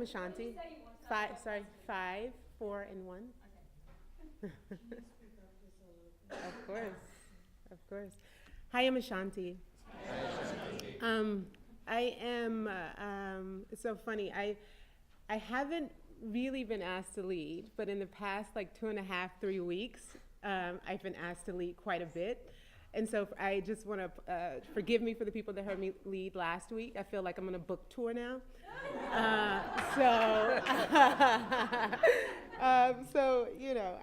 Ashanti. Five, sorry, 5, 4, and 1. Of course, of course. Hi, I'm Ashanti. Um, I am. It's so funny. I haven't really been asked to lead, but in the past like 2.5, 3 weeks, I've been asked to lead quite a bit. And so I just want to forgive me for the people that heard me lead last week. I feel like I'm on a book tour now. So, so you know,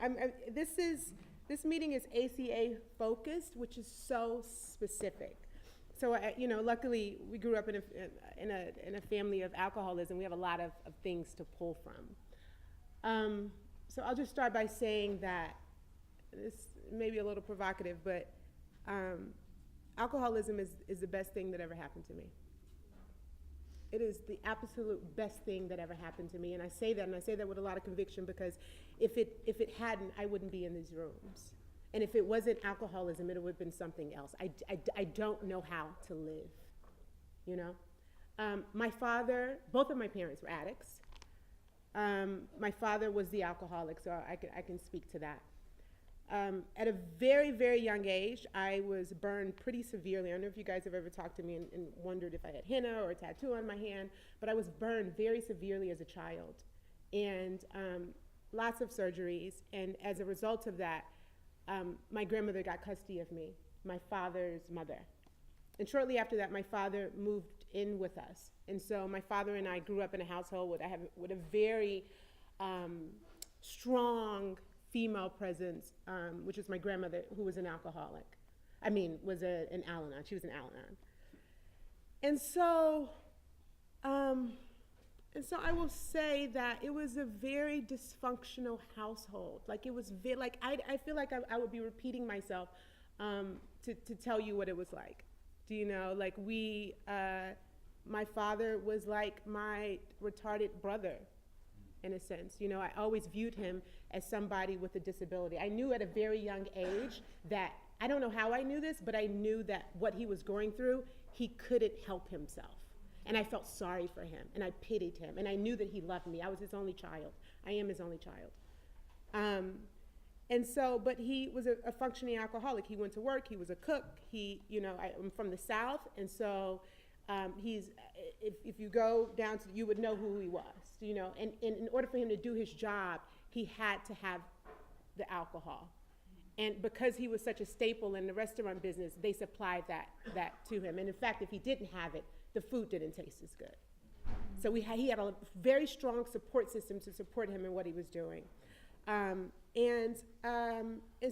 this meeting is ACA focused, which is so specific. So, luckily we grew up in a family of alcoholism. We have a lot of things to pull from. So I'll just start by saying that this may be a little provocative, but alcoholism is the best thing that ever happened to me. It is the absolute best thing that ever happened to me, and I say that with a lot of conviction, because if it hadn't, I wouldn't be in these rooms. And if it wasn't alcoholism, it would have been something else. I don't know how to live, you know? My father, both of my parents were addicts. My father was the alcoholic, so I can speak to that. At a very, very young age, I was burned pretty severely. I don't know if you guys have ever talked to me and wondered if I had henna or a tattoo on my hand, but I was burned very severely as a child, and lots of surgeries. And as a result of that, my grandmother got custody of me, my father's mother. And shortly after that, my father moved in with us. And so my father and I grew up in a household with a very strong female presence, which was my grandmother, who was an alcoholic. Was an Alanon. She was an Alanon. And so I will say that it was a very dysfunctional household. Like it was I feel like I would be repeating myself to tell you what it was like. Do you know? Like my father was like my retarded brother, in a sense. You know, I always viewed him as somebody with a disability. I knew at a very young age that, I don't know how I knew this, but I knew that what he was going through, he couldn't help himself. And I felt sorry for him, and I pitied him, and I knew that he loved me. I was his only child. I am his only child. But he was a functioning alcoholic. He went to work, he was a cook. I'm from the South, and so if you go down to, you would know who he was, you know, and in order for him to do his job, he had to have the alcohol. And because he was such a staple in the restaurant business, they supplied that to him. And in fact, if he didn't have it, the food didn't taste as good. So he had a very strong support system to support him in what he was doing. And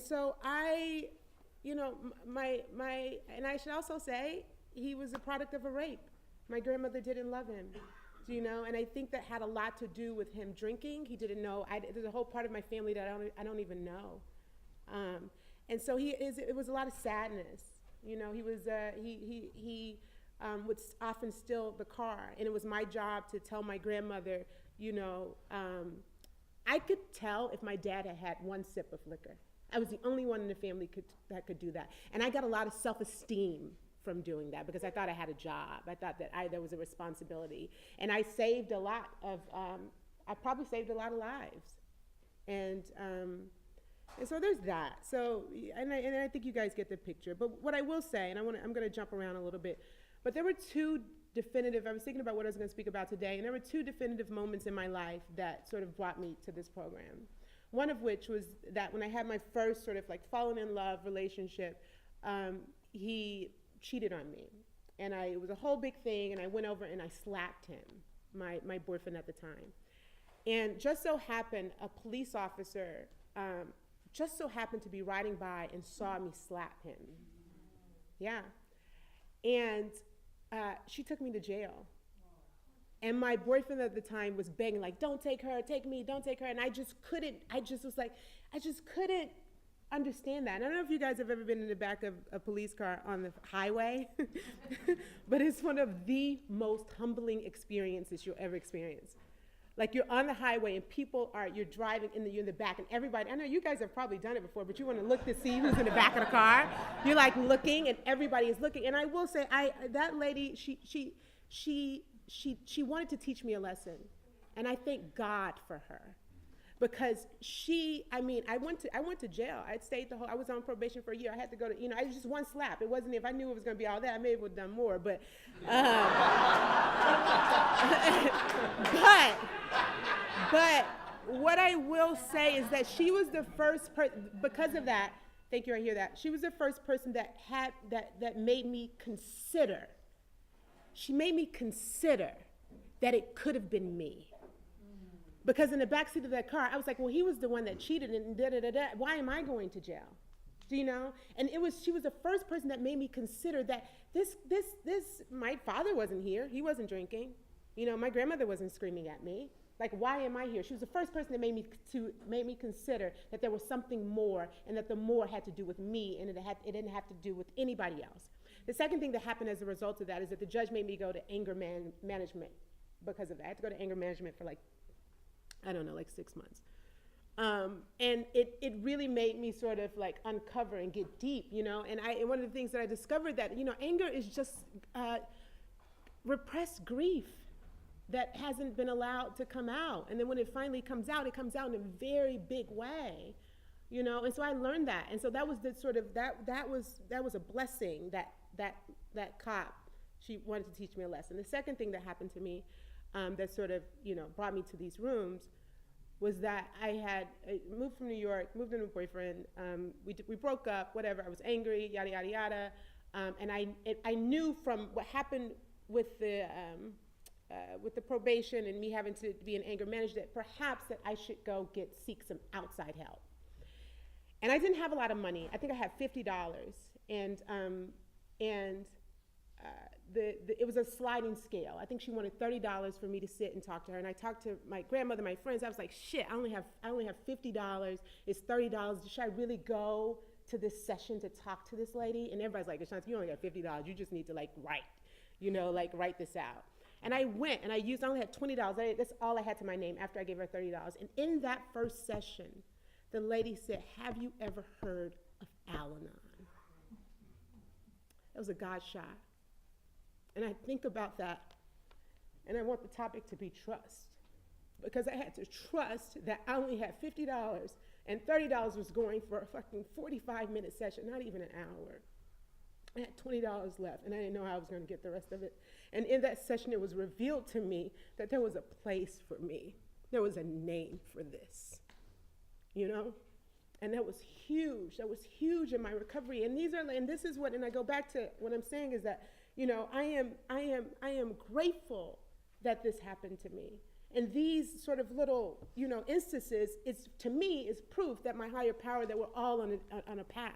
so I, you know, and I should also say, he was a product of a rape. My grandmother didn't love him, you know, and I think that had a lot to do with him drinking. He didn't know. There's a whole part of my family that I don't even know. And so it was a lot of sadness. You know, he would often steal the car, and it was my job to tell my grandmother, you know, I could tell if my dad had had one sip of liquor. I was the only one in the family that could do that. And I got a lot of self-esteem from doing that, because I thought I had a job. I thought that there was a responsibility. And I saved a lot of, I probably saved a lot of lives. And so there's that. So, and I think you guys get the picture. But what I will say, and I'm gonna jump around a little bit, but there were two definitive, I was thinking about what I was gonna speak about today, and there were two definitive moments in my life that sort of brought me to this program. One of which was that when I had my first sort of like fallen in love relationship, he cheated on me. And it was a whole big thing, and I went over and I slapped him, my boyfriend at the time. And just so happened, a police officer just so happened to be riding by and saw me slap him. Yeah. And she took me to jail. And my boyfriend at the time was begging, like, don't take her, take me, don't take her. And I just couldn't understand that. And I don't know if you guys have ever been in the back of a police car on the highway, but it's one of the most humbling experiences you'll ever experience. Like, you're on the highway and you're driving, you're in the back, and everybody, I know you guys have probably done it before, but you want to look to see who's in the back of the car. You're like looking, and everybody is looking. And I will say, that lady, she wanted to teach me a lesson. And I thank God for her. Because I went to jail. I was on probation for a year. I had to go to, I was just one slap. It wasn't, if I knew it was going to be all that, I may have done more, but, but what I will say is that she was the first person, because of that, thank you, I hear that. She was the first person that made me consider. She made me consider that it could have been me. Because in the backseat of that car, I was like, well, he was the one that cheated and da-da-da-da. Why am I going to jail? Do you know? And she was the first person that made me consider that my father wasn't here. He wasn't drinking. My grandmother wasn't screaming at me. Like, why am I here? She was the first person that made me consider that there was something more, and that the more had to do with me, and it didn't have to do with anybody else. The second thing that happened as a result of that is that the judge made me go to anger management because of that. I had to go to anger management for like 6 months. And it really made me sort of like uncover and get deep, and one of the things that I discovered that, anger is just repressed grief that hasn't been allowed to come out. And then when it finally comes out, it comes out in a very big way, and so I learned that. And so that was the sort of, that was a blessing that cop, she wanted to teach me a lesson. The second thing that happened to me that sort of, brought me to these rooms was that I moved from New York, moved in with a boyfriend. We broke up, whatever. I was angry, yada, yada, yada. And I knew from what happened with the probation and me having to be an anger manager that perhaps that I should go seek some outside help. And I didn't have a lot of money. I think I had $50. It was a sliding scale. I think she wanted $30 for me to sit and talk to her. And I talked to my grandmother, my friends. I was like, shit, I only have $50. It's $30. Should I really go to this session to talk to this lady? And everybody's like, Ashanti, you only got $50. You just need to write this out. And I went and I only had $20. That's all I had to my name after I gave her $30. And in that first session, the lady said, have you ever heard of Al-ANON? That was a God shot. And I think about that, and I want the topic to be trust, because I had to trust that I only had $50, and $30 was going for a fucking 45-minute session, not even an hour. I had $20 left, and I didn't know how I was going to get the rest of it. And in that session, it was revealed to me that there was a place for me. There was a name for this, And that was huge. That was huge in my recovery. And this is what, and I go back to what I'm saying is that, I am grateful that this happened to me. And these sort of little, instances, to me, is proof that my higher power, that we're all on a path.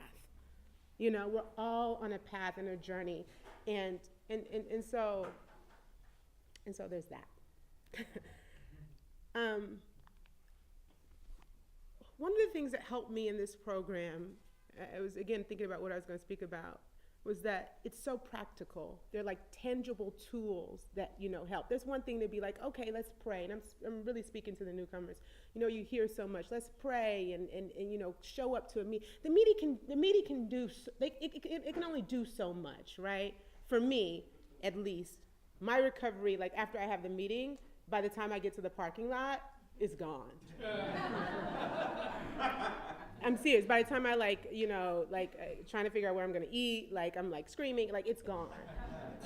We're all on a path and a journey. And so there's that. One of the things that helped me in this program, I was again thinking about what I was going to speak about, was that it's so practical. They're like tangible tools that, help. There's one thing to be like, okay, let's pray. And I'm really speaking to the newcomers. You hear so much. Let's pray and show up to a meeting. The meeting can do, it can only do so much, right? For me, at least, my recovery, like after I have the meeting, by the time I get to the parking lot, it's gone. I'm serious. By the time I trying to figure out where I'm gonna eat, I'm screaming, it's gone,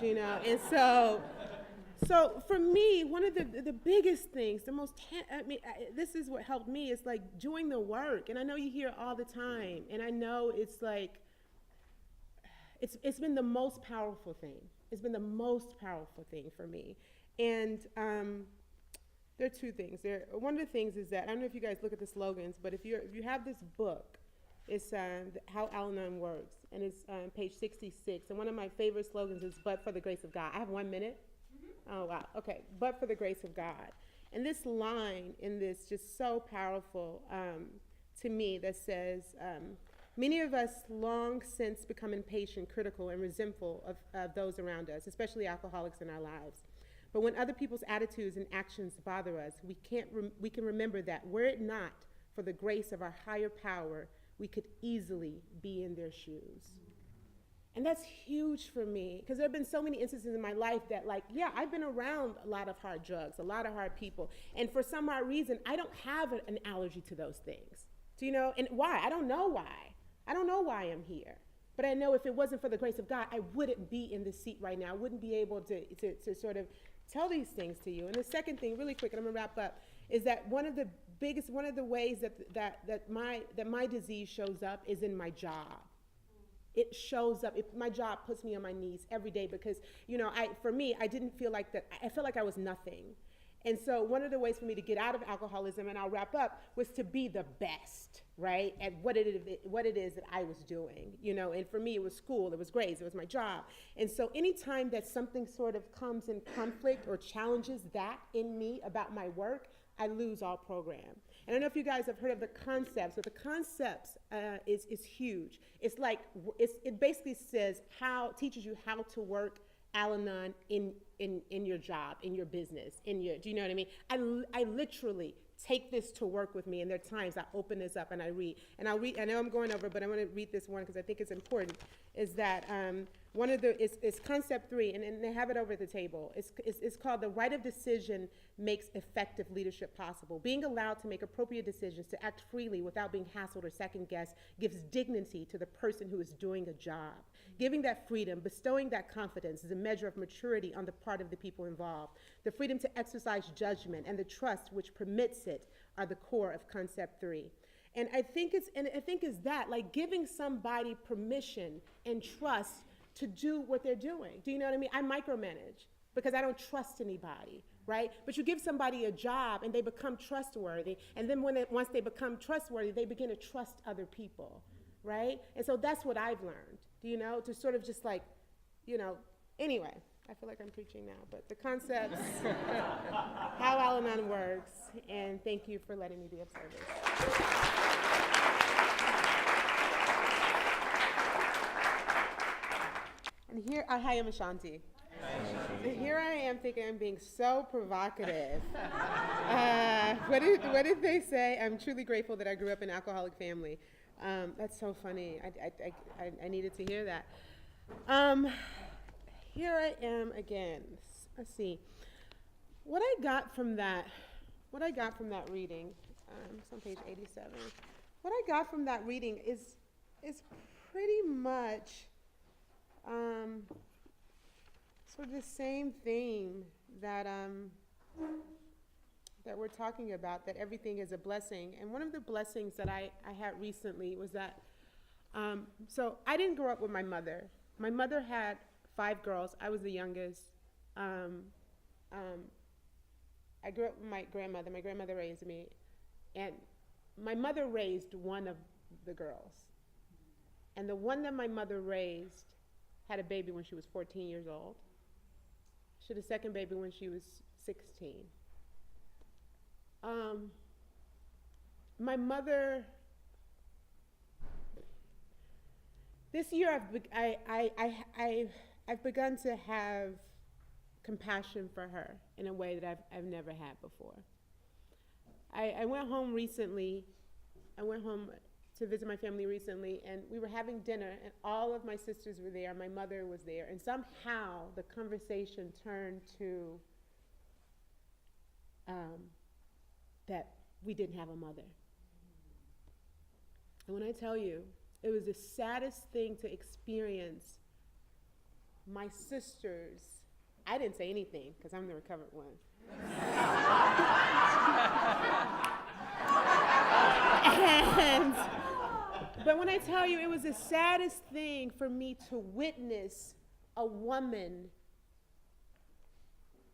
And so for me, one of the biggest things, this is what helped me is doing the work. And I know you hear it all the time, and I know it's it's been the most powerful thing. It's been the most powerful thing for me, and. There are two things. One of the things is that, I don't know if you guys look at the slogans, but if you have this book, it's How Al-ANON Works, and it's page 66. And one of my favorite slogans is, but for the grace of God. I have 1 minute? Mm-hmm. Oh, wow. Okay. But for the grace of God. And this line in this just so powerful to me that says, many of us long since become impatient, critical, and resentful of those around us, especially alcoholics in our lives. But when other people's attitudes and actions bother us, we can remember that were it not for the grace of our higher power, we could easily be in their shoes. And that's huge for me, because there have been so many instances in my life that, like, yeah, I've been around a lot of hard drugs, a lot of hard people, and for some odd reason, I don't have an allergy to those things. Do you know? And why? I don't know why. I don't know why I'm here. But I know if it wasn't for the grace of God, I wouldn't be in this seat right now. I wouldn't be able to sort of tell these things to you. And the second thing, really quick, and I'm gonna wrap up, is that one of the ways that my disease shows up is in my job. It shows up. My job puts me on my knees every day because, you know, for me, I didn't feel like that. I felt like I was nothing. And so one of the ways for me to get out of alcoholism, and I'll wrap up, was to be the best, right, at what it is that I was doing, you know. And for me, it was school, it was grades, it was my job. And so anytime that something sort of comes in conflict or challenges that in me about my work, I lose all program. And I don't know if you guys have heard of the concepts, but the concepts is huge. It's like, it basically teaches you how to work Al-Anon in your job, in your business, do you know what I mean? I literally take this to work with me, and there are times I open this up and I read. And I know I'm going over, but I want to read this one because I think it's important, is that it's concept 3, and they have it over at the table. It's called the right of decision makes effective leadership possible. Being allowed to make appropriate decisions, to act freely without being hassled or second guessed, gives dignity to the person who is doing a job. Giving that freedom, bestowing that confidence is a measure of maturity on the part of the people involved. The freedom to exercise judgment and the trust which permits it are the core of concept 3. And I think it's that, like, giving somebody permission and trust to do what they're doing. Do you know what I mean? I micromanage because I don't trust anybody, right? But you give somebody a job and they become trustworthy, and then once they become trustworthy, they begin to trust other people, right? And so that's what I've learned, you know, to sort of just like, you know, anyway, I feel like I'm preaching now, but the concepts, how Al-Anon works, and thank you for letting me be of service. And here, hi, I'm Ashanti. And here I am thinking I'm being so provocative. What did they say? I'm truly grateful that I grew up in an alcoholic family. That's so funny. I needed to hear that. Here I am again. Let's see. What I got from that reading, it's on page 87. What I got from that reading is pretty much sort of the same theme that we're talking about, that everything is a blessing. And one of the blessings that I had recently was that, so I didn't grow up with my mother. My mother had 5 girls. I was the youngest. I grew up with my grandmother. My grandmother raised me. And my mother raised one of the girls. And the one that my mother raised had a baby when she was 14 years old. She had a second baby when she was 16. My mother, this year I've begun to have compassion for her in a way that I've never had before. I went home recently. I went home to visit my family recently, and we were having dinner, and all of my sisters were there. My mother was there, and somehow the conversation turned to that we didn't have a mother. And when I tell you, it was the saddest thing to experience. My sisters, I didn't say anything because I'm the recovered one. But when I tell you, it was the saddest thing for me to witness a woman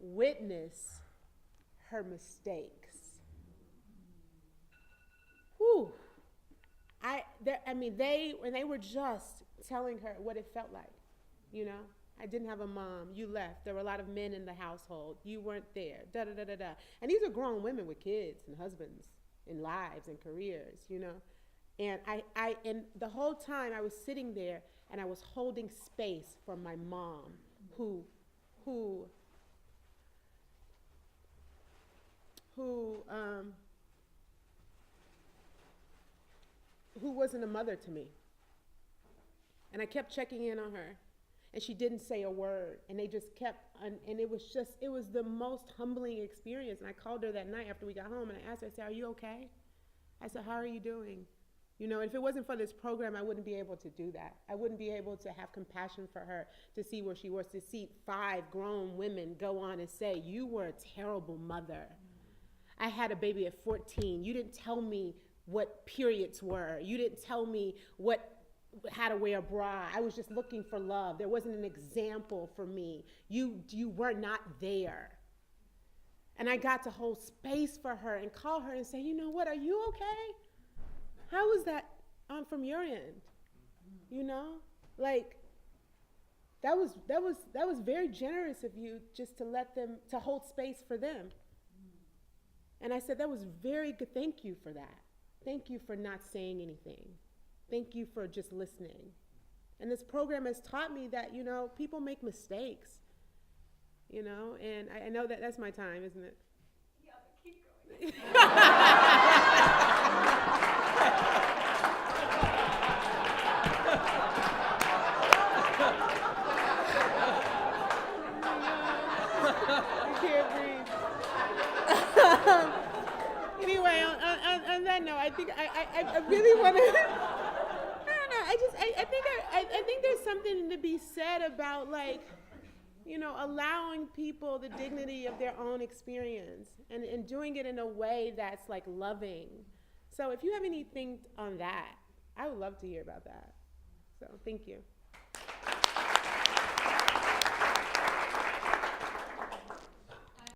witness her mistakes. Whew. They were just telling her what it felt like, you know? I didn't have a mom. You left. There were a lot of men in the household. You weren't there. Da da da da da. And these are grown women with kids and husbands and lives and careers, you know. And and the whole time I was sitting there and I was holding space for my mom, who wasn't a mother to me. And I kept checking in on her, and she didn't say a word, and they just kept, and it was the most humbling experience. And I called her that night after we got home, and I asked her, I said, are you okay? I said, how are you doing? You know, if it wasn't for this program, I wouldn't be able to do that. I wouldn't be able to have compassion for her, to see where she was, to see 5 grown women go on and say, you were a terrible mother. I had a baby at 14. You didn't tell me what periods were. You didn't tell me how to wear a bra. I was just looking for love. There wasn't an example for me. You were not there. And I got to hold space for her and call her and say, you know what, are you okay? How was that from your end? You know, like that was very generous of you, just to let them, to hold space for them. And I said, that was very good. Thank you for that. Thank you for not saying anything. Thank you for just listening. And this program has taught me that, you know, people make mistakes, you know, and I know that that's my time, isn't it? Yeah, but keep going. I can't breathe. Anyway, on that note, I think I really want to. I think there's something to be said about, like, you know, allowing people the dignity of their own experience and doing it in a way that's like loving. So if you have anything on that, I would love to hear about that. So thank you.